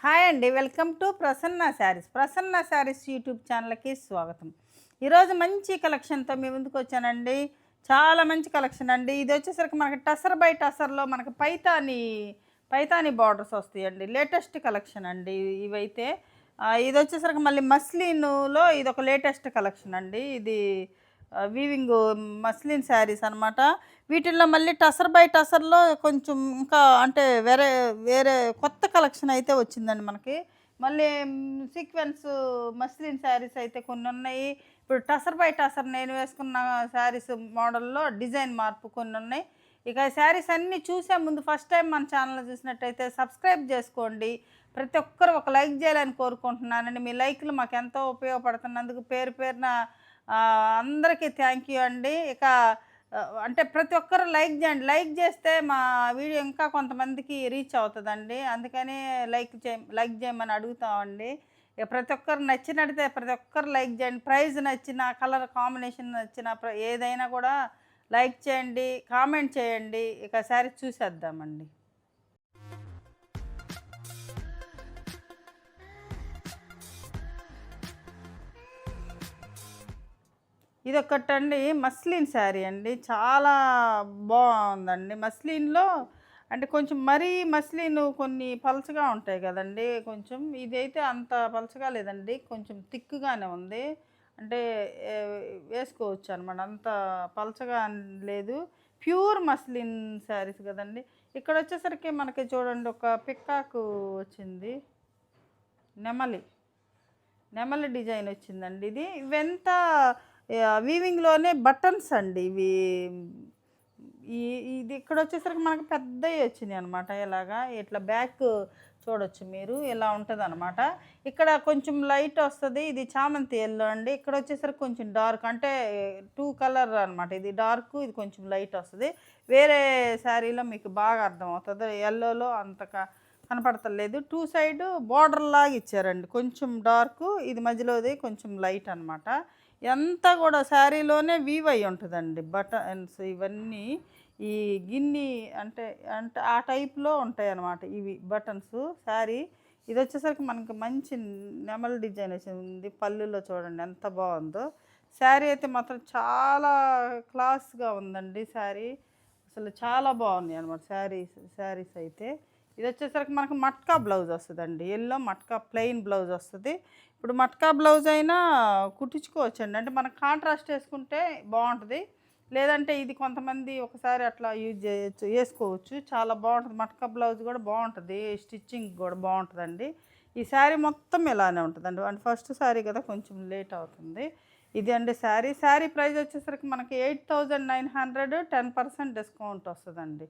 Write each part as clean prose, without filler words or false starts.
Hi అండి. Welcome to Prasanna saris. Prasanna saris YouTube ఛానల్‌కి స్వాగతం. ఈరోజు మంచి కలెక్షన్‌తో మీ ముందుకొచ్చానండి. చాలా మంచి కలెక్షన్ అండి. ఇదొచ్చేసరికి మనకి టసర్ బై టసర్‌లో మనకి పైతాని బార్డర్స్ వస్తాయండి. లేటెస్ట్ కలెక్షన్ అండి ఇవైతే. ఇదొచ్చేసరికి మళ్ళీ మస్లిన్‌లో ఇదొక లేటెస్ట్ కలెక్షన్ అండి. ఇది వీవింగ్ మస్లిన్ శారీస్ అనమాట. వీటిల్లో మళ్ళీ టసర్ బై టసర్‌లో కొంచెం ఇంకా అంటే వేరే వేరే కొత్త కలెక్షన్ అయితే వచ్చిందండి మనకి. మళ్ళీ సీక్వెన్స్ మస్లిన్ శారీస్ అయితే కొన్నున్నాయి. ఇప్పుడు టసర్ బై టసర్ నేను వేసుకున్న శారీస్ మోడల్‌లో డిజైన్ మార్పు కొన్నున్నాయి. ఇక శారీస్ అన్నీ చూసే ముందు ఫస్ట్ టైం మన ఛానల్ చూసినట్టయితే సబ్స్క్రైబ్ చేసుకోండి. ప్రతి ఒక్కరు ఒక లైక్ చేయాలని కోరుకుంటున్నానండి. మీ లైక్‌లు మాకెంతో ఉపయోగపడుతున్నందుకు పేరు పేరున అందరికీ థ్యాంక్ యూ అండి. ఇక అంటే ప్రతి ఒక్కరు లైక్ చేయండి. లైక్ చేస్తే మా వీడియో ఇంకా కొంతమందికి రీచ్ అవుతదండి. అందుకని లైక్ చేయమని అడుగుతామండి. ఇక ప్రతి ఒక్కరు నచ్చినట్టయితే ప్రతి ఒక్కరు లైక్ చేయండి. ప్రైజ్ నచ్చిన, కలర్ కాంబినేషన్ నచ్చిన ఏదైనా కూడా లైక్ చేయండి, కామెంట్ చేయండి. ఇక శారీస్ చూసేద్దామండి. ఇదొకటండి మస్లిన్ శారీ అండి. చాలా బావుందండి. మస్లిన్‌లో అంటే కొంచెం మరీ మస్లిన్ కొన్ని పలచగా ఉంటాయి గదండీ! కొంచెం ఇదైతే అంత పలచగా లేదండి. కొంచెం థిక్‌గానే ఉంది. అంటే వేసుకోవచ్చనమాట. అంత పలచగా లేదు. ప్యూర్ మస్లిన్ శారీస్ గదండీ! ఇక్కడొచ్చేసరికి మనకి చూడండి ఒక పికాకు వచ్చింది. నెమలి. నెమలి డిజైన్ వచ్చిందండి ఇది. ఇవంతా వీవింగ్‌లోనే బటన్స్ అండి ఇవి. ఈ ఇది ఇక్కడొచ్చేసరికి మనకు పెద్దయి వచ్చినియనమాట ఇలాగా. ఇట్లా బ్యాక్ చూడొచ్చు మీరు. ఇలా ఉంటదనమాట. ఇక్కడ కొంచెం లైట్ వస్తది. ఇది చామంతి యెల్లో అండి. ఇక్కడొచ్చేసరికి కొంచెం డార్క్ అంటే 2 కలర్ అనమాట. ఇది డార్కు, ఇది కొంచెం లైట్ వస్తది. వేరే శారీలో మీకు బాగా అర్థమవుతది. యెల్లోలో అంత కనపడతలేదు. 2 సైడు బోర్డర్‌లాగా ఇచ్చారండి. కొంచెం డార్కు, ఇది మధ్యలోది కొంచెం లైట్ అనమాట. ఇదంతా గూడా శారీలోనే వీవ్ అయ్యి ఉంటదండి. బటన్స్ ఇవన్నీ ఈ గిన్ని అంటే అంటే ఆ టైప్‌లో ఉంటాయనమాట ఇవి బటన్స్ శారీ. ఇదొచ్చేసరికి మనకి మంచి నెమలి డిజైన్ వచ్చింది. పళ్ళులో చూడండి ఎంత బావుందో. శారీ అయితే మాత్రం చాలా క్లాస్‌గా ఉందండి శారీ. అసలు చాలా బాగున్నాయనమాట శారీస్ అయితే. ఇదొచ్చేసరికి మనకు మట్కా బ్లౌజ్ వస్తదండి. యెల్లో మట్కా ప్లెయిన్ బ్లౌజ్ వస్తది. ఇప్పుడు మట్కా బ్లౌజ్ అయినా కుట్టించుకోవచ్చండి. అంటే మనం కాంట్రాస్ట్ ఏసుకుంటే బావుంటది. లేదంటే ఇది కొంతమంది ఒకసారి అట్లా యూజ్ చేయొచ్చు, ఏసుకోవచ్చు. చాలా బావుంటది. మట్కా బ్లౌజ్ గూడా బావుంటది. స్టిచ్చింగ్ గూడా బావుంటదండి. ఈ శారీ మొత్తం ఇలానే ఉంటదండి. అంటే ఫస్ట్ శారీ గదా! కొంచెం లేట్ అవుతుంది. ఇది అండి శారీ. శారీ ప్రైస్ వచ్చేసరికి మనకి 8,900 10% డిస్కౌంట్ వస్తదండి.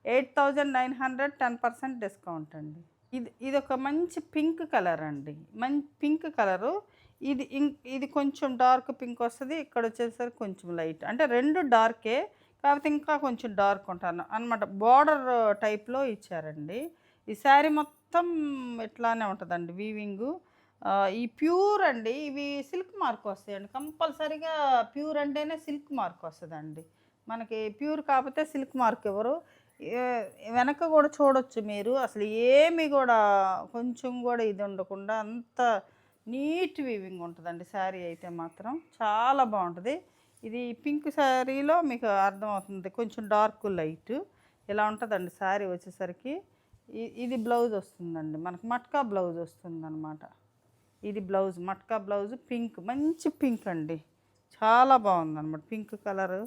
8,900 10% డిస్కౌంట్ అండి. ఇదొక మంచి పింక్ కలర్ అండి. Pink colour. ఇది కొంచెం డార్క్ పింక్ వస్తది. ఇక్కడొచ్చేసరికి కొంచెం లైట్. అంటే 2 డార్కే. కాకపోతే ఇంకా కొంచెం డార్క్ ఉంటాను అనమాట. బోర్డర్ టైప్‌లో ఇచ్చారండి. ఈ శారీ మొత్తం ఇట్లానే ఉంటదండి వీవింగు. ఈ ప్యూర్ అండి. ఇవి సిల్క్ మార్క్ వస్తాయండి. కంపల్సరీగా ప్యూర్ అంటేనే సిల్క్ మార్క్ వస్తదండి. మనకి ప్యూర్ కాపోతే సిల్క్ మార్క్ ఇవ్వరు. ఏ వెనక గూడా చూడొచ్చు మీరు. అసలు ఏమి గూడా కొంచెం గూడా ఇది ఉండకుండా అంత నీట్ వీవింగ్ ఉంటదండి శారీ అయితే మాత్రం. చాలా బావుంటది. ఇది పింక్ శారీలో మీకు అర్థమవుతుంది. కొంచెం డార్క్, లైట్ ఇలా ఉంటదండి శారీ వచ్చేసరికి. ఇది బ్లౌజ్ వస్తుందండి. మనకు మట్కా బ్లౌజ్ వస్తుందనమాట. ఇది బ్లౌజ్ మట్కా బ్లౌజ్ పింక్ మంచి పింక్ అండి. చాలా బాగుందనమాట. పింక్ కలరు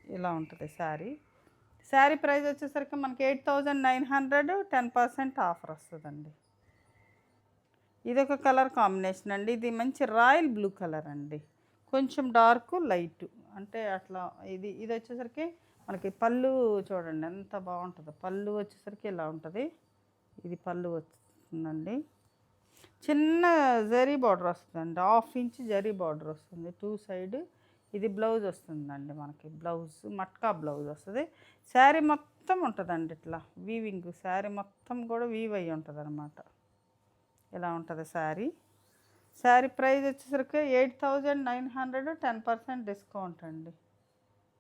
ఇలా ఉంటుంది శారీ. శారీ ప్రైస్ వచ్చేసరికి మనకి 8,900 10% ఆఫర్ వస్తుందండి. ఇదొక కలర్ కాంబినేషన్ అండి. ఇది మంచి రాయల్ బ్లూ కలర్ అండి. కొంచెం డార్క్ లైట్ అంటే అట్లా ఇది వచ్చేసరికి మనకి పళ్ళు చూడండి ఎంత బాగుంటుందో. పళ్ళు వచ్చేసరికి ఇలా ఉంటుంది. ఇది పళ్ళు వస్తుందండి. చిన్న జరీ బార్డర్ వస్తుందండి. 1/2 ఇంచ్ జరీ బార్డర్ వస్తుంది 2 సైడ్. ఇది బ్లౌజ్ వస్తుందండి మనకి. బ్లౌజ్ మట్కా బ్లౌజ్ వస్తుంది. శారీ మొత్తం ఉంటుందండి ఇట్లా వీవింగ్. శారీ మొత్తం కూడా వీవ్ అయ్యి ఉంటుందన్నమాట. ఇలా ఉంటుంది శారీ. శారీ ప్రైస్ వచ్చేసరికి 8,900 10% డిస్కౌంట్ అండి.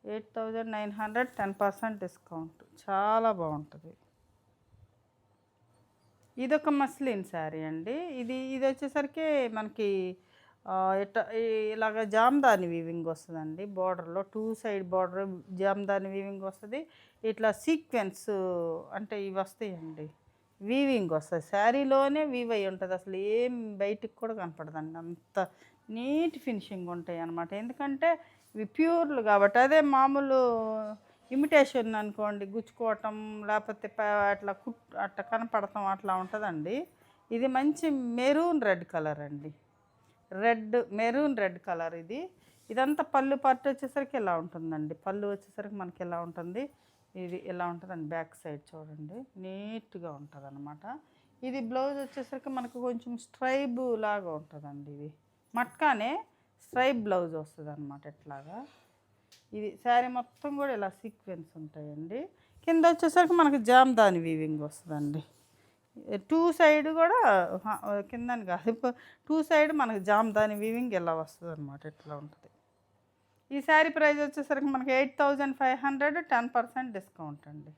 8,900 10% డిస్కౌంట్. చాలా బాగుంటుంది. ఇదొక మస్లిన్ శారీ అండి. ఇది వచ్చేసరికి మనకి ఇలాగ జామదాని వీవింగ్ వస్తదండి. బోర్డర్‌లో 2 సైడ్ బోర్డర్ జామదాని వీవింగ్ వస్తది. ఇట్లా సీక్వెన్స్ అంటే ఇవొస్తాయండి. వీవింగ్ వస్తది. శారీలోనే వీవ్ అయ్యి ఉంటది. అసలు ఏం బయటికి కూడా కనపడదండి. అంత నీట్ ఫినిషింగ్ ఉంటాయనమాట. ఎందుకంటే ఇవి ప్యూర్‌లు కాబట్టి. అదే మామూలు ఇమిటేషన్ అనుకోండి గుచ్చుకోవటం లేకపోతే అట్లా అట్లా కనపడటం అట్లా ఉంటదండి. ఇది మంచి మెరూన్ రెడ్ కలర్ అండి. మెరూన్ రెడ్ కలర్ ఇది. ఇదంతా పళ్ళు పార్ట్ వచ్చేసరికి ఇలా ఉంటుందండి. పళ్ళు వచ్చేసరికి మనకి ఎలా ఉంటుంది, ఇది ఎలా ఉంటుందండి బ్యాక్ సైడ్ చూడండి. నీట్‌గా ఉంటదనమాట. ఇది బ్లౌజ్ వచ్చేసరికి మనకు కొంచెం స్ట్రైబ్ లాగా ఉంటదండి ఇది. మట్కానే స్ట్రైప్ బ్లౌజ్ వస్తదనమాట ఇట్లాగా. ఇది శారీ మొత్తం కూడా ఇలా సీక్వెన్స్ ఉంటాయండి. కింద వచ్చేసరికి మనకి జామదాని వీవింగ్ వస్తదండి. 2 సైడ్ కూడా కిందని కాదు 2 సైడ్ మనకి జామదాని వీవింగ్ ఇలా వస్తదనమాట. ఇట్లా ఉంటది. ఈ శారీ ప్రైస్ వచ్చేసరికి మనకి 8500 10% డిస్కౌంట్ అండి.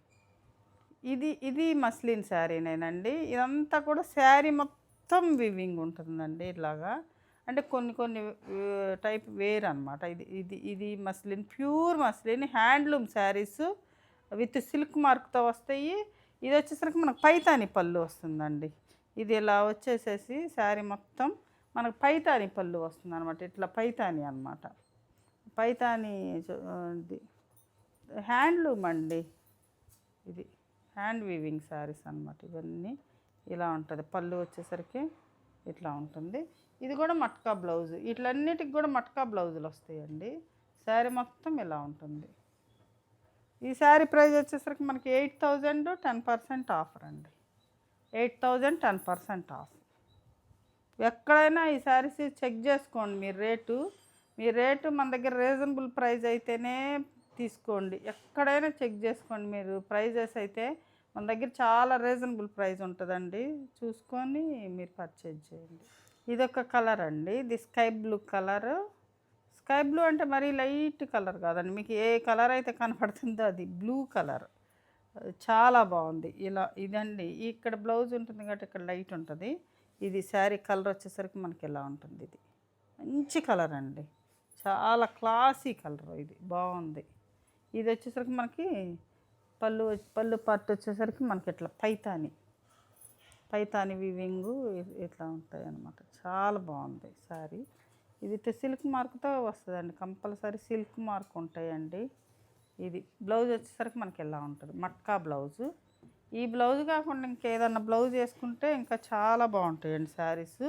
ఇది మస్లిన్ శారీనేనండి. ఇదంతా కూడా శారీ మొత్తం వీవింగ్ ఉంటుందండి ఇలాగా. అంటే కొన్ని టైప్ వేర్ అనమాట. ఇది muslin, pure muslin handloom saris with silk మార్క్‌తో వస్తాయి. ఇది వచ్చేసరికి మనకు పైతాని పళ్ళు వస్తుందండి. ఇది ఇలా వచ్చేసేసి శారీ మొత్తం మనకు పైతాని పళ్ళు వస్తుందనమాట. ఇట్లా పైతాని అనమాట. పైతాని ఇది హ్యాండ్లూమ్ అండి. ఇది హ్యాండ్ వీవింగ్ శారీస్ అనమాట. ఇవన్నీ ఇలా ఉంటుంది. పళ్ళు వచ్చేసరికి ఇట్లా ఉంటుంది. ఇది కూడా మట్కా బ్లౌజ్. వీటిలన్నిటికి కూడా మట్కా బ్లౌజులు వస్తాయండి. శారీ మొత్తం ఇలా ఉంటుంది. ఈ శారీ ప్రైస్ వచ్చేసరికి మనకి 8000 10% ఆఫర్ అండి. 8000 10% ఆఫ్. ఎక్కడైనా ఈ శారీస్ చెక్ చేసుకోండి మీ రేటు మన దగ్గర రీజనబుల్ ప్రైస్ అయితేనే తీసుకోండి. ఎక్కడైనా చెక్ చేసుకోండి మీరు. ప్రైజెస్ అయితే మన దగ్గర చాలా రీజనబుల్ ప్రైస్ ఉంటుందండి. చూసుకొని మీరు పర్చేజ్ చేయండి. ఇదొక కలర్ అండి. ఇది sky blue colour. Sky blue అంటే మరీ లైట్ కలర్ కాదండి. మీకు ఏ కలర్ అయితే కనపడుతుందో అది బ్లూ కలర్. చాలా బాగుంది. ఇదండి ఇక్కడ బ్లౌజ్ ఉంటుంది కాబట్టి ఇక్కడ లైట్ ఉంటుంది. ఇది శారీ కలర్ వచ్చేసరికి మనకి ఇలా ఉంటుంది. ఇది మంచి కలర్ అండి. చాలా క్లాసీ కలర్. ఇది బాగుంది. ఇది వచ్చేసరికి మనకి పళ్ళు పార్ట్ వచ్చేసరికి మనకి ఇట్లా పైతాని వీవింగు ఇట్లా ఉంటాయి అన్నమాట. చాలా బాగుంది శారీ. ఇది సిల్క్ మార్క్తో వస్తుందండి. కంపల్సరీ సిల్క్ మార్క్ ఉంటాయండి. ఇది బ్లౌజ్ వచ్చేసరికి మనకి ఎలా ఉంటుంది, మట్కా బ్లౌజు. ఈ బ్లౌజ్ కాకుండా ఇంకేదన్నా బ్లౌజ్ వేసుకుంటే ఇంకా చాలా బాగుంటాయండి శారీస్.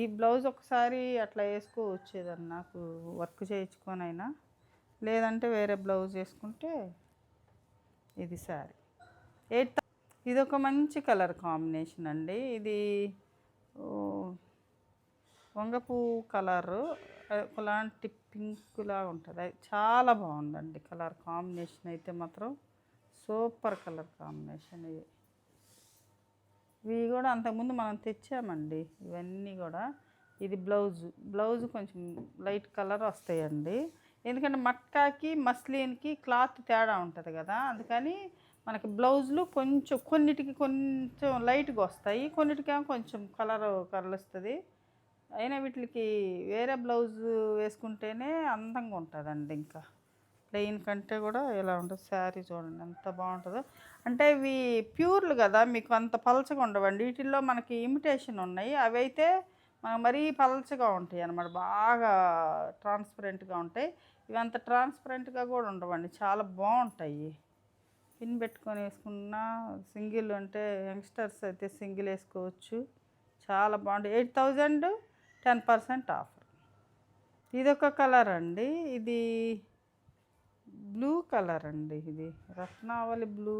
ఈ బ్లౌజ్ ఒకసారి అట్లా వేసుకోవచ్చు ఏదన్నా నాకు వర్క్ చేయించుకొనైనా, లేదంటే వేరే బ్లౌజ్ వేసుకుంటే ఇది శారీ. ఇదొక మంచి కలర్ కాంబినేషన్ అండి. ఇది వంగపూ కలరు ఒకలాంటి పింక్ లాగా ఉంటుంది. అది చాలా బాగుందండి కలర్ కాంబినేషన్ అయితే మాత్రం సూపర్ కలర్ కాంబినేషన్. ఇవి కూడా అంతకుముందు మనం తెచ్చామండి ఇవన్నీ కూడా. ఇది బ్లౌజ్ కొంచెం లైట్ కలర్ వస్తాయండి. ఎందుకంటే మట్కాకి మస్లిన్కి క్లాత్ తేడా ఉంటుంది కదా, అందుకని మనకి బ్లౌజులు కొన్నిటికి కొంచెం లైట్గా వస్తాయి, కొన్నిటికేమో కొంచెం కలర్ అయినా వీటికి వేరే బ్లౌజ్ వేసుకుంటేనే అందంగా ఉంటుందండి. ఇంకా ప్లెయిన్ కంటే కూడా ఇలా ఉంటుంది. శారీ చూడండి ఎంత బాగుంటుందో. అంటే ఇవి ప్యూర్లు కదా, మీకు అంత పలచగా ఉండవండి. వీటిల్లో మనకి ఇమిటేషన్ ఉన్నాయి. అవి అయితే మనకు మరీ పలచగా ఉంటాయి అన్నమాట, బాగా ట్రాన్స్పరెంట్గా ఉంటాయి. ఇవి అంత ట్రాన్స్పరెంట్గా కూడా ఉండవండి, చాలా బాగుంటాయి. పిన్ పెట్టుకొని వేసుకున్నా, సింగిల్ అంటే యంగ్స్టర్స్ అయితే సింగిల్ వేసుకోవచ్చు. చాలా బాగుంటాయి. 8000 10% ఆఫర్. ఇదొక కలర్ అండి. ఇది బ్లూ కలర్ అండి. ఇది రత్నావళి బ్లూ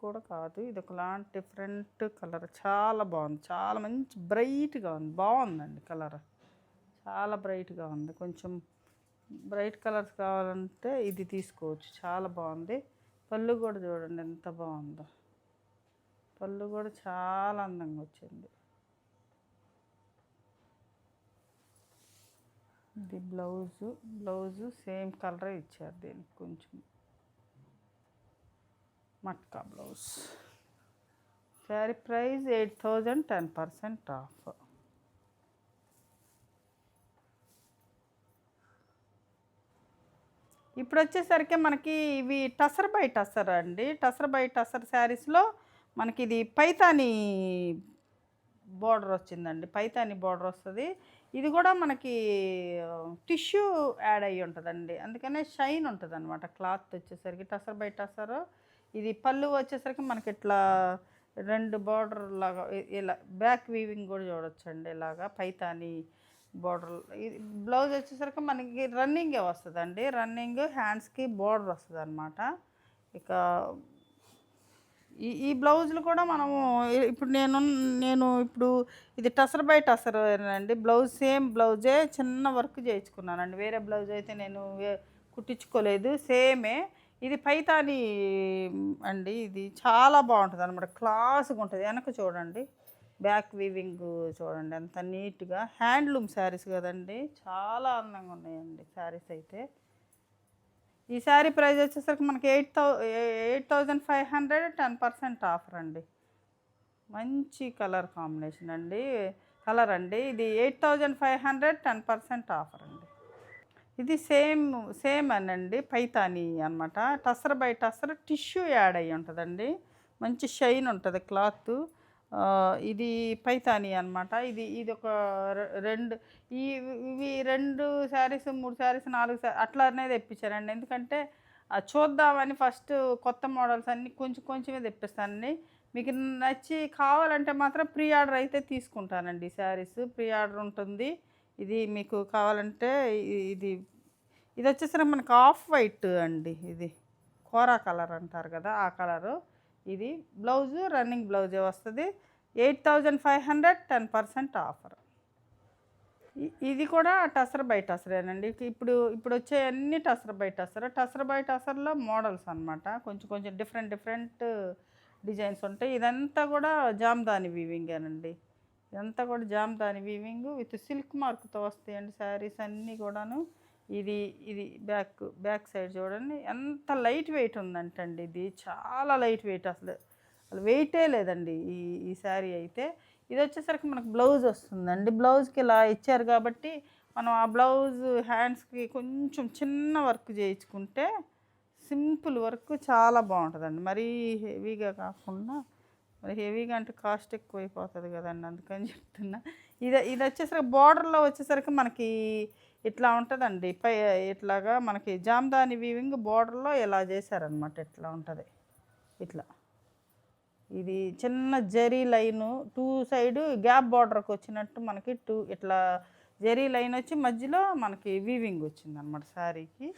కూడా కాదు, ఇది ఒకలాంటి డిఫరెంట్ కలర్. చాలా బాగుంది, చాలా మంచి బ్రైట్గా ఉంది. బాగుందండి కలర్, చాలా బ్రైట్గా ఉంది. కొంచెం బ్రైట్ కలర్స్ కావాలంటే ఇది తీసుకోవచ్చు. చాలా బాగుంది. పళ్ళు కూడా చూడండి ఎంత బాగుందో. పళ్ళు కూడా చాలా అందంగా వచ్చింది. ఇది బ్లౌజు సేమ్ కలరే ఇచ్చారు దీనికి, కొంచెం matka blouse. Sari price 8,000 10% of. ఇప్పుడు వచ్చేసరికి మనకి ఇవి టసర్ బై టసర్ అండి. టసర్ బై టసర్ శారీస్లో మనకి ఇది పైతాని బోర్డర్ వచ్చిందండి. పైతాని బోర్డర్ వస్తుంది. ఇది కూడా మనకి టిష్యూ యాడ్ అయ్యి ఉంటుందండి. అందుకనే షైన్ ఉంటుంది అనమాట క్లాత్ వచ్చేసరికి. టసర్ బై టసర్. ఇది పళ్ళు వచ్చేసరికి మనకి ఇట్లా 2 బార్డర్ లాగా ఇలా బ్యాక్ వీవింగ్ కూడా చూడొచ్చండి. ఇలాగా పైతాని బోర్డర్. ఇది బ్లౌజ్ వచ్చేసరికి మనకి రన్నింగే వస్తుందండి. రన్నింగ్ హ్యాండ్స్కి బోర్డర్ వస్తుంది అనమాట. ఇక ఈ బ్లౌజులు కూడా మనము ఇప్పుడు నేను ఇప్పుడు ఇది టసర్ బై టసర్ అండి. బ్లౌజ్ సేమ్ బ్లౌజే చిన్న వర్క్ చేయించుకున్నానండి. వేరే బ్లౌజ్ అయితే నేను కుట్టించుకోలేదు. సేమే ఇది పైతాని అండి. ఇది చాలా బాగుంటుంది అనమాట. క్లాస్గా ఉంటుంది. వెనక చూడండి, బ్యాక్ వీవింగ్ చూడండి ఎంత నీట్గా. హ్యాండ్లూమ్ శారీస్ కదండి, చాలా అందంగా ఉన్నాయండి శారీస్ అయితే. ఈ శారీ ప్రైస్ వచ్చేసరికి మనకి 8,500 10% ఆఫర్ అండి. మంచి కలర్ కాంబినేషన్ అండి. కలర్ అండి ఇది 8,500 10% ఆఫర్ అండి. ఇది సేమ్ అనండి పైతాని అనమాట. Tussar by tussar tissue add అయ్యి ఉంటుందండి. మంచి షైన్ ఉంటుంది క్లాత్. ఇది పైతాని అనమాట. ఇది ఒక 2 ఇవి 2 శారీస్ 3 శారీస్ 4 అట్లానే తెప్పించానండి. ఎందుకంటే చూద్దామని ఫస్ట్ కొత్త మోడల్స్ అన్నీ కొంచెమే తెప్పిస్తానండి. మీకు నచ్చి కావాలంటే మాత్రం ప్రీ ఆర్డర్ అయితే తీసుకుంటానండి. ఈ శారీస్ ప్రీ ఆర్డర్ ఉంటుంది. ఇది మీకు కావాలంటే ఇది వచ్చేసరికి మనకు ఆఫ్ వైట్ అండి. ఇది కోరా కలర్ అంటారు కదా, ఆ కలరు. ఇది బ్లౌజు రన్నింగ్ బ్లౌజే వస్తుంది. 8,500 10% ఆఫర్. ఇది కూడా టసర్ బై టసరేనండి. ఇప్పుడు వచ్చే అన్ని టసర్ బై టసర్. టసర్ బై టసర్లో మోడల్స్ అనమాట. కొంచెం డిఫరెంట్ డిజైన్స్ ఉంటాయి. ఇదంతా కూడా జామ్దాని వీవింగేనండి. ఇదంతా కూడా జామ్దాని వీవింగ్ విత్ సిల్క్ మార్క్తో వస్తాయండి శారీస్ అన్నీ కూడాను. ఇది బ్యాక్ సైడ్ చూడండి ఎంత లైట్ వెయిట్ ఉందంటండి. ఇది చాలా లైట్ వెయిట్, అసలు వెయిటే లేదండి ఈ శారీ అయితే. ఇది వచ్చేసరికి మనకు బ్లౌజ్ వస్తుందండి. బ్లౌజ్కి ఇలా ఇచ్చారు కాబట్టి మనం ఆ బ్లౌజ్ హ్యాండ్స్కి కొంచెం చిన్న వర్క్ చేయించుకుంటే సింపుల్ వర్క్ చాలా బాగుంటుందండి. మరీ హెవీగా కాకుండా, మరి హెవీగా అంటే కాస్ట్ ఎక్కువైపోతుంది కదండి, అందుకని చెప్తున్నా. ఇది వచ్చేసరికి బార్డర్లో వచ్చేసరికి మనకి ఇట్లా ఉంటుందండి. ఇట్లాగా మనకి జామ్దాని వీవింగ్ బార్డర్లో ఇలా చేశారనమాట. ఇట్లా ఉంటుంది ఇట్లా. ఇది చిన్న జరీ లైను 2 సైడ్ గ్యాప్ బార్డర్కి వచ్చినట్టు మనకి ఇట్లా జరీ లైన్ వచ్చి మధ్యలో మనకి వీవింగ్ వచ్చిందనమాట శారీకి.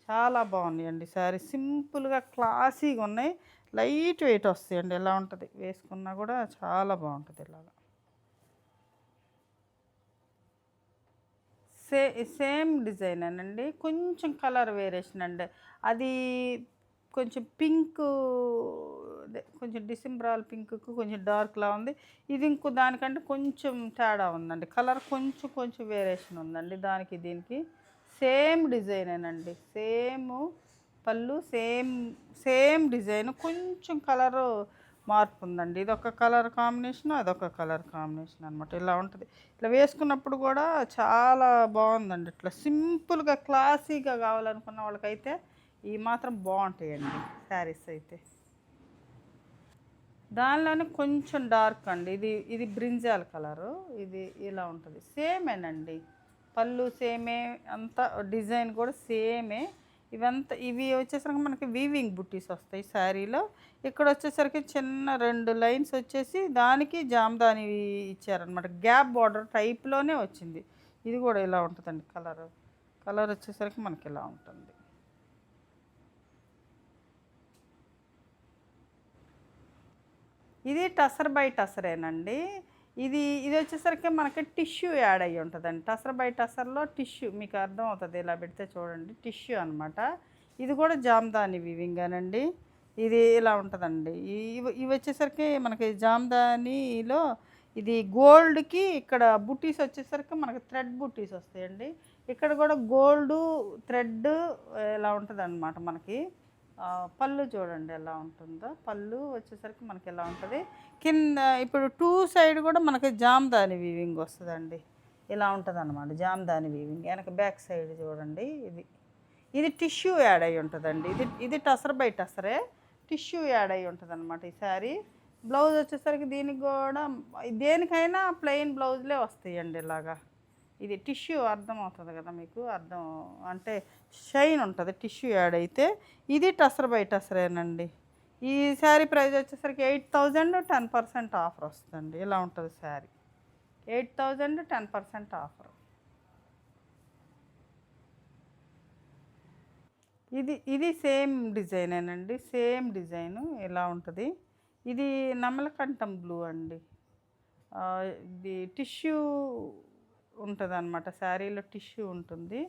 చాలా బాగున్నాయండి శారీ. సింపుల్గా క్లాసీగా ఉన్నాయి. లైట్ వెయిట్ వస్తాయండి. ఎలా ఉంటుంది వేసుకున్నా కూడా చాలా బాగుంటుంది. ఇలాగా సేమ్ డిజైన్ అనండి. కొంచెం కలర్ వేరియేషన్ అండి. అది కొంచెం పింక్, కొంచెం డిసెంబరాల్ పింక్కు కొంచెం డార్క్లా ఉంది. ఇది ఇంకో దానికంటే కొంచెం తేడా ఉందండి. కలర్ కొంచెం వేరియేషన్ ఉందండి దానికి దీనికి. సేమ్ డిజైనేనండి. సేమ్ పళ్ళు, సేమ్ డిజైన్, కొంచెం కలరు మార్పు ఉందండి. ఇదొక కలర్ కాంబినేషన్, అదొక కలర్ కాంబినేషన్ అనమాట. ఇలా ఉంటుంది. ఇట్లా వేసుకున్నప్పుడు కూడా చాలా బాగుందండి. ఇట్లా సింపుల్గా క్లాసీగా కావాలనుకున్న వాళ్ళకైతే ఈ మాత్రం బాగుంటాయండి శారీస్ అయితే. దానిలోనే కొంచెం డార్క్ అండి. ఇది బ్రింజాల్ కలరు. ఇది ఇలా ఉంటుంది. సేమేనండి. పళ్ళు సేమే, అంతా డిజైన్ కూడా సేమే. ఇవి వచ్చేసరికి మనకి వీవింగ్ బుట్టీస్ వస్తాయి శారీలో. ఇక్కడ వచ్చేసరికి చిన్న 2 లైన్స్ వచ్చేసి దానికి జామ్దాని ఇచ్చారనమాట. గ్యాప్ బార్డర్ టైప్లోనే వచ్చింది. ఇది కూడా ఇలా ఉంటుందండి. కలర్ వచ్చేసరికి మనకి ఇలా ఉంటుంది. ఇది టసర్ బై టసరేనండి. ఇది వచ్చేసరికి మనకి టిష్యూ యాడ్ అయ్యి ఉంటుందండి. టసర్ బై టసర్లో టిష్యూ మీకు అర్థం అవుతుంది. ఇలా పెడితే చూడండి, టిష్యూ అనమాట. ఇది కూడా జామ్దాని వీవింగేనండి. ఇది ఇలా ఉంటుందండి. ఇవి వచ్చేసరికి మనకి జామ్దానిలో ఇది గోల్డ్కి ఇక్కడ బుట్టీస్ వచ్చేసరికి మనకి థ్రెడ్ బుట్టీస్ వస్తాయండి. ఇక్కడ కూడా గోల్డ్ థ్రెడ్ ఇలా ఉంటుంది అనమాట మనకి. పళ్ళు చూడండి ఎలా ఉంటుందో. పళ్ళు వచ్చేసరికి మనకి ఎలా ఉంటుంది, కింద ఇప్పుడు టూ సైడ్ కూడా మనకి జామ్దాని వీవింగ్ వస్తుందండి. ఇలా ఉంటుంది అనమాట జామ్దాని వీవింగ్. వెనక బ్యాక్ సైడ్ చూడండి. ఇది ఇది టిష్యూ యాడ్ అయి ఉంటుందండి. ఇది ఇది టసర్ బై టసరే, టిష్యూ యాడ్ అయి ఉంటుంది అనమాట ఈ శారీ. బ్లౌజ్ వచ్చేసరికి దీనికి కూడా దేనికైనా ప్లెయిన్ బ్లౌజ్లే వస్తాయండి ఇలాగా. ఇది టిష్యూ అర్థమవుతుంది కదా మీకు, అర్థం అంటే షైన్ ఉంటుంది టిష్యూ యాడ్ అయితే. ఇది టసర్ బై టసరేనండి. ఈ శారీ ప్రైస్ వచ్చేసరికి 8000, 10% ఆఫర్ వస్తుందండి. ఇలా ఉంటుంది శారీ. 8000, 10% ఆఫర్. ఇది ఇది సేమ్ డిజైనేనండి, సేమ్ డిజైను ఇలా ఉంటుంది. ఇది నమలకంఠం బ్లూ అండి. ఇది టిష్యూ ఉంటుంది అనమాట, శారీలో టిష్యూ ఉంటుంది.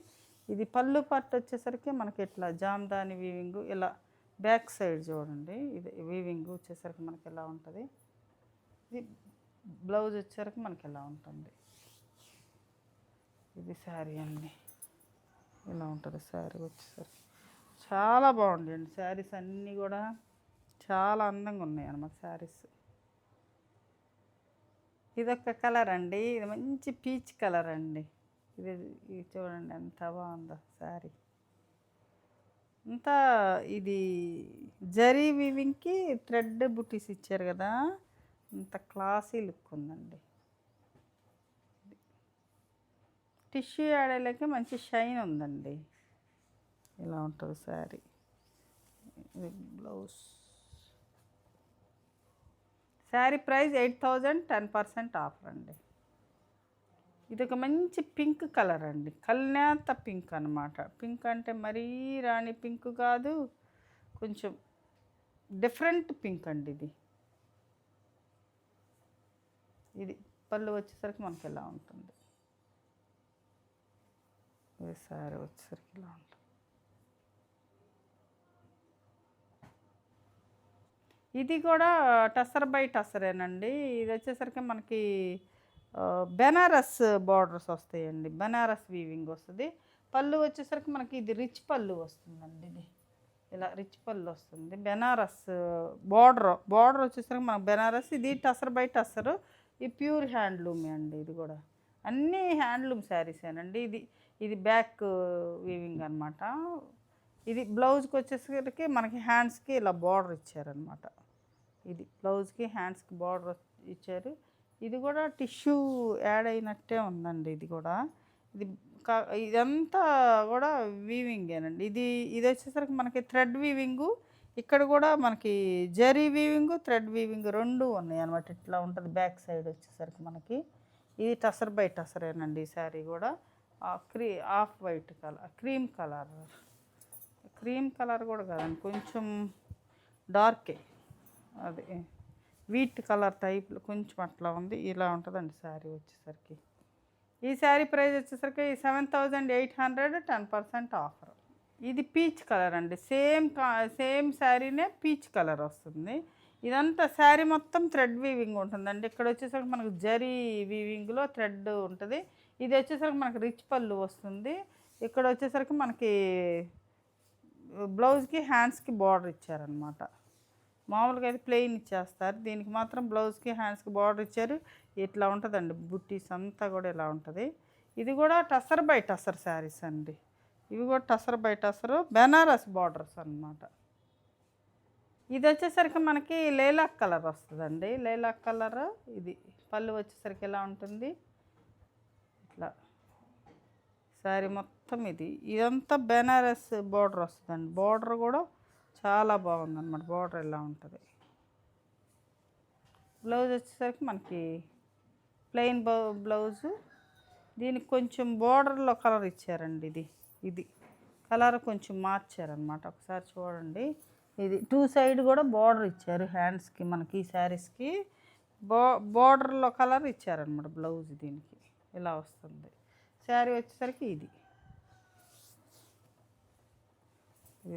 ఇది పళ్ళు పట్టు వచ్చేసరికి మనకి ఇట్లా జామ్దాని వీవింగ్ ఇలా బ్యాక్ సైడ్ చూడండి. ఇది వీవింగ్ వచ్చేసరికి మనకి ఎలా ఉంటుంది. ఇది బ్లౌజ్ వచ్చేసరికి మనకి ఎలా ఉంటుంది. ఇది శారీ అండి, ఇలా ఉంటుంది శారీ వచ్చేసరికి. చాలా బాగుంటాయండి శారీస్ అన్నీ కూడా, చాలా అందంగా ఉన్నాయి అన్నమాట శారీస్. ఇదొక కలర్ అండి, ఇది మంచి పీచ్ కలర్ అండి. ఇది చూడండి ఎంత బాగుందో శారీ అంతా. ఇది జరీ వీవింగ్కి థ్రెడ్ బుటీస్ ఇచ్చారు కదా, అంత క్లాసీ లుక్ ఉందండి. టిష్యూ ఆడేలాకి మంచి షైన్ ఉందండి. ఇలా ఉంటుంది శారీ. ఇది బ్లౌజ్. శారీ ప్రైస్ 8000, 10% ఆఫర్ అండి. ఇది ఒక మంచి పింక్ కలర్ అండి, కల్నేత పింక్ అనమాట. పింక్ అంటే మరీ రాణి పింక్ కాదు, కొంచెం డిఫరెంట్ పింక్ అండి ఇది. ఇది పళ్ళు వచ్చేసరికి మనకి ఎలా ఉంటుంది. ఇది శారీ వచ్చేసరికి ఇలా ఉంటుంది. ఇది కూడా టసర్ బై టసరేనండి. ఇది వచ్చేసరికి మనకి బెనారస్ బార్డర్స్ వస్తాయండి, బెనారస్ వీవింగ్ వస్తుంది. పళ్ళు వచ్చేసరికి మనకి ఇది రిచ్ పళ్ళు వస్తుందండి. ఇది ఇలా రిచ్ పళ్ళు వస్తుంది. బెనారస్ బార్డర్ వచ్చేసరికి మనకు బెనారస్. ఇది టసర్ బై టసర్, ఈ ప్యూర్ హ్యాండ్లూమే అండి. ఇది కూడా అన్నీ హ్యాండ్లూమ్ శారీసేనండి. ఇది ఇది బ్యాక్ వీవింగ్ అనమాట. ఇది బ్లౌజ్కి వచ్చేసరికి మనకి హ్యాండ్స్కి ఇలా బార్డర్ ఇచ్చారనమాట. ఇది బ్లౌజ్కి హ్యాండ్స్కి బార్డర్ ఇచ్చారు. ఇది కూడా టిష్యూ యాడ్ అయినట్టే ఉందండి. ఇది కూడా ఇదంతా కూడా వీవింగేనండి. ఇది వచ్చేసరికి మనకి థ్రెడ్ వీవింగు, ఇక్కడ కూడా మనకి జరీ వీవింగ్, థ్రెడ్ వీవింగ్ రెండు ఉన్నాయి అనమాట. ఇట్లా ఉంటుంది బ్యాక్ సైడ్ వచ్చేసరికి మనకి. ఇది టసర్ బై టసరేనండి ఈ శారీ కూడా. Off white colour, cream colour కూడా కాదండి, కొంచెం డార్కే, అది వీట్ కలర్ టైప్లో కొంచెం అట్లా ఉంది. ఇలా ఉంటుందండి శారీ వచ్చేసరికి. ఈ శారీ ప్రైస్ వచ్చేసరికి 7800, 10% ఆఫర్. ఇది పీచ్ కలర్ అండి, సేమ్ శారీనే పీచ్ కలర్ వస్తుంది. ఇదంతా శారీ మొత్తం థ్రెడ్ వీవింగ్ ఉంటుందండి. ఇక్కడ వచ్చేసరికి మనకు జరీ వీవింగ్లో థ్రెడ్ ఉంటుంది. ఇది వచ్చేసరికి మనకి రిచ్ పళ్ళు వస్తుంది. ఇక్కడ వచ్చేసరికి మనకి బ్లౌజ్కి హ్యాండ్స్కి బార్డర్ ఇచ్చారనమాట. మామూలుగా అయితే ప్లెయిన్ ఇచ్చేస్తారు, దీనికి మాత్రం బ్లౌజ్కి హ్యాండ్స్కి బార్డర్ ఇచ్చారు. ఇట్లా ఉంటుందండి బుట్టీస్ అంతా కూడా ఇలా ఉంటుంది. ఇది కూడా టసర్ బై టసర్ శారీస్ అండి. ఇవి కూడా టసర్ బై టసర్ బెనారస్ బార్డర్స్ అన్నమాట. ఇది వచ్చేసరికి మనకి లైలాక్ కలర్ వస్తుందండి, లైలాక్ కలర్. ఇది పళ్ళు వచ్చేసరికి ఎలా ఉంటుంది, ఇట్లా శారీ మొత్తం ఇదంతా బెనారస్ బార్డర్ వస్తుందండి. బార్డర్ కూడా చాలా బాగుంది అన్నమాట. బార్డర్ ఎలా ఉంటుంది. బ్లౌజ్ వచ్చేసరికి మనకి ప్లెయిన్ బ్లౌజు, దీనికి కొంచెం బార్డర్లో కలర్ ఇచ్చారండి. ఇది కలర్ కొంచెం మార్చారనమాట. ఒకసారి చూడండి. ఇది టూ సైడ్ కూడా బార్డర్ ఇచ్చారు హ్యాండ్స్కి, మనకి శారీస్కి బార్డర్లో కలర్ ఇచ్చారనమాట. బ్లౌజ్ దీనికి ఇలా వస్తుంది. శారీ వచ్చేసరికి ఇది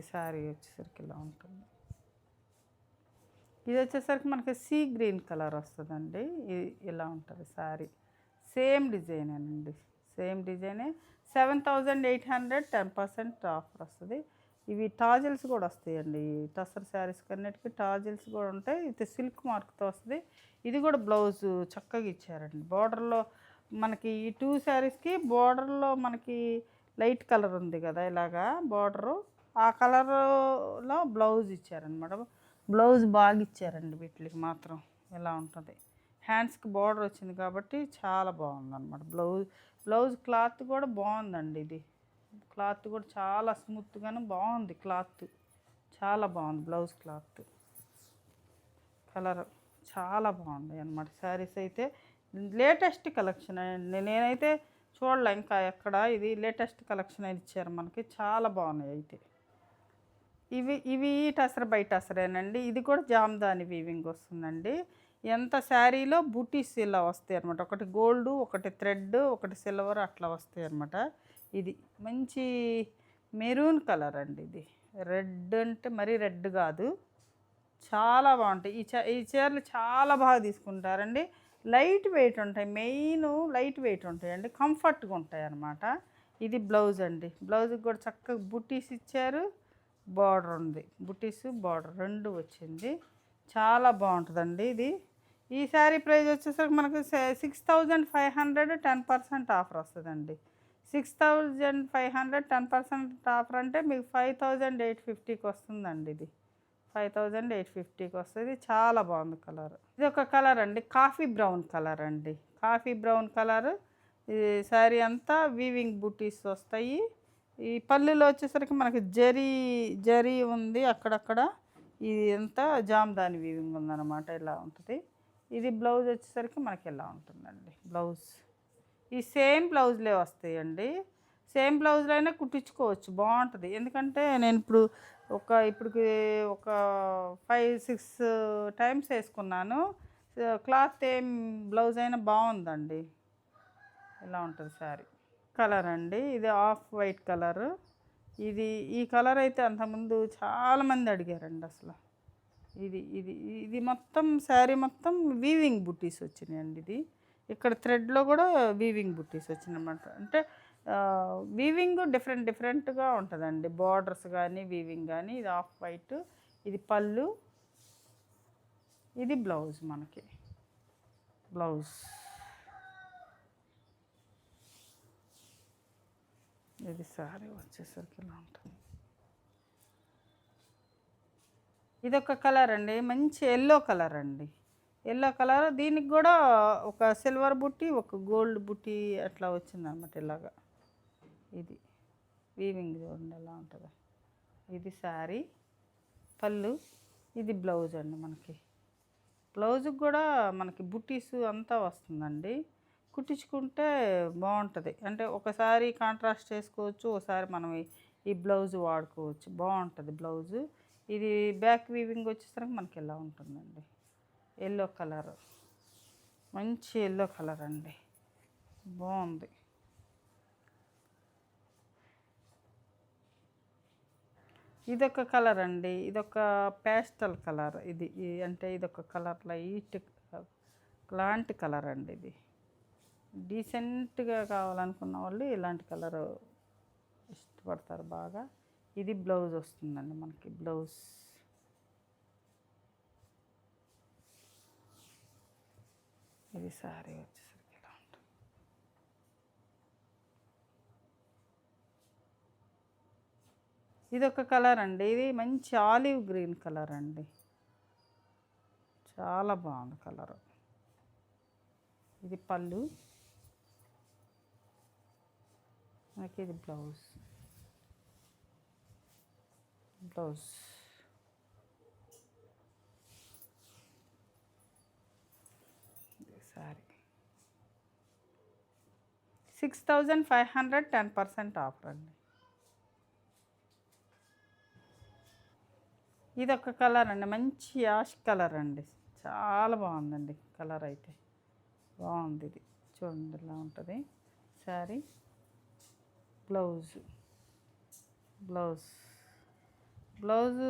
శారీ వచ్చేసరికి ఇలా ఉంటుంది. ఇది వచ్చేసరికి మనకి సీ గ్రీన్ కలర్ వస్తుందండి. ఇలా ఉంటుంది శారీ. సేమ్ డిజైనేనండి, సేమ్ డిజైనే. 7800, 10% ఆఫర్ వస్తుంది. ఇవి టాజిల్స్ కూడా వస్తాయండి. టసర్ శారీస్ కన్నిటికి టాజిల్స్ కూడా ఉంటాయి. ఇది సిల్క్ మార్క్‌తో వస్తది. ఇది కూడా బ్లౌజు చక్కగా ఇచ్చారండి. బోర్డర్‌లో మనకి ఈ 2 శారీస్‌కి బోర్డర్‌లో మనకి లైట్ కలర్ ఉంది కదా! ఇలాగా బోర్డరు. ఆ కలరులో బ్లౌజ్ ఇచ్చారనమాట. బ్లౌజ్ బాగా ఇచ్చారండి వీటిలికి మాత్రం. ఇలా ఉంటది. హ్యాండ్స్‌కి బోర్డర్ వచ్చింది కాబట్టి చాలా బాగుందనమాట. బ్లౌజ్ క్లాత్ కూడా బాగుందండి ఇది. క్లాత్ కూడా చాలా స్మూత్‌గాను బాగుంది క్లాత్. చాలా బాగుంది బ్లౌజ్ క్లాత్. కలర్ చాలా బాగున్నాయి అన్నమాట. శారీస్ అయితే లేటెస్ట్ కలెక్షన్ అండి. నేనైతే చూడలే ఇంకా ఎక్కడ. ఇది లేటెస్ట్ కలెక్షన్ అని ఇచ్చారు మనకి. చాలా బాగున్నాయి అయితే. ఇవి ఇవి టసర్ బై టసరేనండి. ఇది కూడా జామ్దాని వీవింగ్ వస్తుందండి. ఎంత శారీలో బూటీస్ ఇలా వస్తాయి అనమాట. ఒకటి గోల్డు, ఒకటి థ్రెడ్, ఒకటి సిల్వర్ అట్లా వస్తాయి అనమాట. ఇది మంచి మెరూన్ కలర్ అండి ఇది. రెడ్ అంటే మరీ రెడ్ కాదు. చాలా బాగుంటాయి. ఈ చీరలు చాలా బాగా తీసుకుంటారండి. లైట్ వెయిట్ ఉంటాయి. మెయిన్ లైట్ వెయిట్ ఉంటాయండి. కంఫర్ట్గా ఉంటాయి అన్నమాట. ఇది బ్లౌజ్ అండి. బ్లౌజ్కి కూడా చక్కగా బుట్టీస్ ఇచ్చారు. బార్డర్ ఉంది. బుట్టీస్ బార్డర్ 2 వచ్చింది. చాలా బాగుంటుందండి ఇది. ఈ శారీ ప్రైస్ వచ్చేసరికి మనకు 6500 10% ఆఫర్ వస్తుందండి. 6500 10% ఆఫర్ అంటే మీకు 5850కి వస్తుందండి ఇది. 5850కి వస్తుంది. చాలా బాగుంది కలర్. ఇది ఒక కలర్ అండి. కాఫీ బ్రౌన్ కలర్ అండి. Coffee brown colour. ఈ శారీ అంతా వీవింగ్ బూటీస్ వస్తాయి. ఈ పళ్ళులో వచ్చేసరికి మనకి జరీ ఉంది అక్కడక్కడ. ఇది అంతా జామ్దాని వీవింగ్ ఉందన్నమాట. ఇలా ఉంటుంది. ఇది బ్లౌజ్ వచ్చేసరికి మనకి ఇలా ఉంటుందండి బ్లౌజ్. ఈ సేమ్ బ్లౌజ్లే వస్తాయండి. సేమ్ బ్లౌజ్లో అయినా కుట్టించుకోవచ్చు. బాగుంటుంది. ఎందుకంటే నేను ఇప్పటికి ఒక 5-6 టైమ్స్ వేసుకున్నాను. క్లాత్ ఏం బ్లౌజ్ అయినా బాగుందండి. ఇలా ఉంటుంది శారీ. కలర్ అండి. ఇది ఆఫ్ వైట్ కలర్. ఈ కలర్ అయితే అంతకుముందు చాలామంది అడిగారండి అసలు. ఇది ఇది ఇది మొత్తం శారీ మొత్తం వీవింగ్ బుట్టీస్ వచ్చినాయండి. ఇది ఇక్కడ థ్రెడ్లో కూడా వీవింగ్ బుట్టీస్ వచ్చినాయన్నమాట. అంటే వీవింగ్ డిఫరెంట్గా ఉంటుందండి. బార్డర్స్ కానీ వీవింగ్ కానీ. ఇది ఆఫ్ వైట్. ఇది పళ్ళు. ఇది బ్లౌజ్ మనకి. బ్లౌజ్ ఇది శారీ వచ్చేసరికి ఇలా ఉంటుంది. ఇదొక కలర్ అండి. మంచి ఎల్లో కలర్ అండి. Yellow colour. దీనికి కూడా ఒక సిల్వర్ బుట్టి, ఒక గోల్డ్ బుట్టి అట్లా వచ్చిందన్నమాట. ఇలాగా ఇది వీవింగ్ చూడండి ఎలా ఉంటుందో. ఇది శారీ పళ్ళు. ఇది బ్లౌజ్ అండి మనకి. బ్లౌజ్కి కూడా మనకి బుట్టీస్ అంతా వస్తుందండి. కుట్టించుకుంటే బాగుంటుంది. అంటే ఒకసారి కాంట్రాస్ట్ చేసుకోవచ్చు. ఒకసారి మనం ఈ బ్లౌజ్ వాడుకోవచ్చు. బాగుంటుంది బ్లౌజు. ఇది బ్యాక్ వీవింగ్ వచ్చేసరికి మనకి ఎలా ఉంటుందండి. Yellow colour. మంచి ఎల్లో కలర్ అండి. బాగుంది. ఇదొక కలర్ అండి. ఇదొక పేస్టల్ కలర్. అంటే ఇదొక కలర్ లైట్ లాంటి కలర్ అండి. ఇది డీసెంట్గా కావాలనుకున్న వాళ్ళు ఇలాంటి కలర్ ఇష్టపడతారు బాగా. ఇది బ్లౌజ్ వస్తుందండి మనకి. బ్లౌజ్ ఇది శారీ వచ్చేసరికి ఇలా ఉంటుంది. ఇదొక కలర్ అండి. ఇది మంచి ఆలివ్ గ్రీన్ కలర్ అండి. చాలా బాగుంది కలరు. ఇది పళ్ళు. మనకి ఇది బ్లౌజ్. సారీ 6500 10% ఆఫర్ అండి. ఇదొక కలర్ అండి. మంచి యాష్ కలర్ అండి. చాలా బాగుందండి కలర్ అయితే. బాగుంది ఇది. చూడండి ఇలా ఉంటుంది శారీ. బ్లౌజు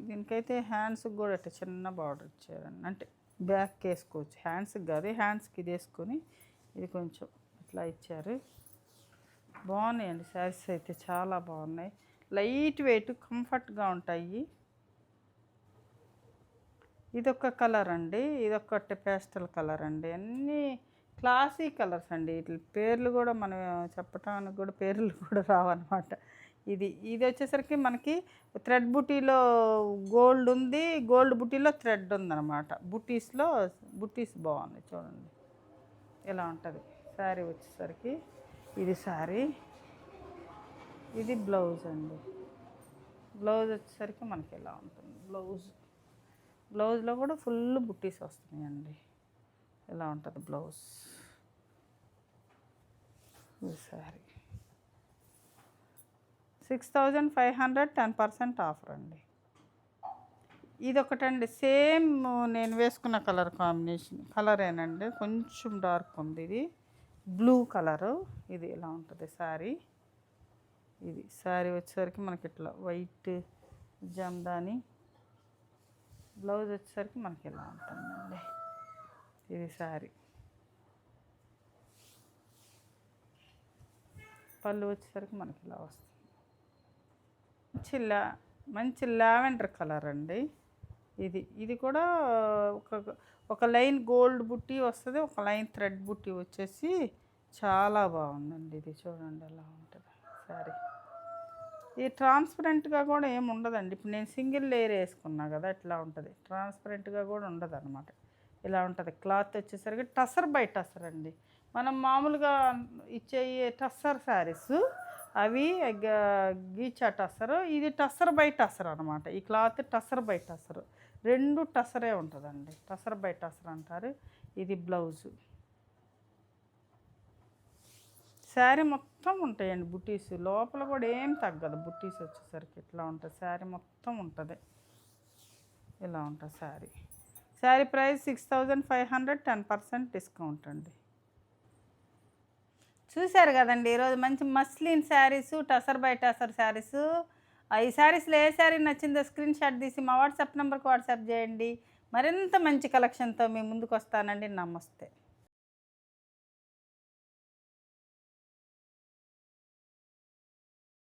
దీనికైతే హ్యాండ్స్కి కూడా అట్లా చిన్న బార్డర్ ఇచ్చారండి. అంటే బ్యాక్ వేసుకోవచ్చు. హ్యాండ్స్కి కాదు, హ్యాండ్స్కి ఇది వేసుకొని ఇది కొంచెం ఇట్లా ఇచ్చారు. బాగున్నాయండి శారీస్ అయితే చాలా బాగున్నాయి. లైట్ వెయిట్ కంఫర్ట్గా ఉంటాయి. ఇదొక కలర్ అండి, ఇదొకటి పేస్టల్ కలర్ అండి. అన్నీ క్లాసీ కలర్స్ అండి. వీటి పేర్లు కూడా మనం చెప్పటానికి కూడా పేర్లు కూడా రావన్నమాట. ఇది వచ్చేసరికి మనకి థ్రెడ్ బుటీలో గోల్డ్ ఉంది, గోల్డ్ బుటీలో థ్రెడ్ ఉందన్నమాట. బుటీస్ బాగుంది చూడండి, ఇలా ఉంటుంది శారీ వచ్చేసరికి. ఇది శారీ, ఇది బ్లౌజ్ అండి. బ్లౌజ్ వచ్చేసరికి మనకి ఇలా ఉంటుంది. బ్లౌజ్లో కూడా ఫుల్ బుట్టీస్ వస్తున్నాయండి. ఇలా ఉంటుంది బ్లౌజ్. ఈ శారీ 6500, 10% ఆఫర్ అండి. ఇదొకటండి, సేమ్ నేను వేసుకున్న కలరేనండి, కొంచెం డార్క్ ఉంది. ఇది బ్లూ కలరు. ఇది ఇలా ఉంటుంది శారీ. ఇది శారీ వచ్చేసరికి మనకి ఇట్లా వైట్ జమ్దాని. బ్లౌజ్ వచ్చేసరికి మనకి ఇలా ఉంటుందండి. ఇది శారీ. పళ్ళు వచ్చేసరికి మనకి ఇలా వస్తుంది. మంచి లావెండర్ కలర్ అండి. ఇది కూడా ఒక లైన్ గోల్డ్ బుట్టి వస్తుంది, ఒక లైన్ థ్రెడ్ బుట్టి వచ్చేసి చాలా బాగుందండి. ఇది చూడండి ఎలా ఉంటుంది శారీ. ఇది ట్రాన్స్పరెంట్గా కూడా ఏమి ఉండదండి. ఇప్పుడు నేను సింగిల్ లేయర్ వేసుకున్నా కదా, ఇట్లా ఉంటుంది. ట్రాన్స్పరెంట్గా కూడా ఉండదు అనమాట. ఇలా ఉంటుంది. క్లాత్ వచ్చేసరికి టసర్ బై టసర్ అండి. మనం మామూలుగా ఇచ్చే టస్సర్ శారీస్ అవి గీచా టస్సరు, ఇది టస్సర్ బై టస్సర్ అనమాట. ఈ క్లాత్ టస్సర్ బై టస్సర్, రెండు టస్సరే ఉంటుందండి. టస్సర్ బై టస్సర్ అంటారు. ఇది బ్లౌజు. శారీ మొత్తం ఉంటాయండి బుటీస్, లోపల కూడా ఏం తగ్గదు. బుటీస్ వచ్చేసరికి ఇట్లా ఉంటుంది. శారీ మొత్తం ఉంటుంది, ఇలా ఉంటుంది శారీ. శారీ ప్రైస్ 6500, 10% డిస్కౌంట్ అండి. చూశారు కదండి ఈరోజు మంచి మస్లిన్ శారీసు, టసర్ బై టసర్ శారీసు. ఈ శారీస్లో ఏ శారీ నచ్చిందో స్క్రీన్ షాట్ తీసి మా వాట్సాప్ నెంబర్కి వాట్సాప్ చేయండి. మరింత మంచి కలెక్షన్తో మీ ముందుకు వస్తానండి. నమస్తే.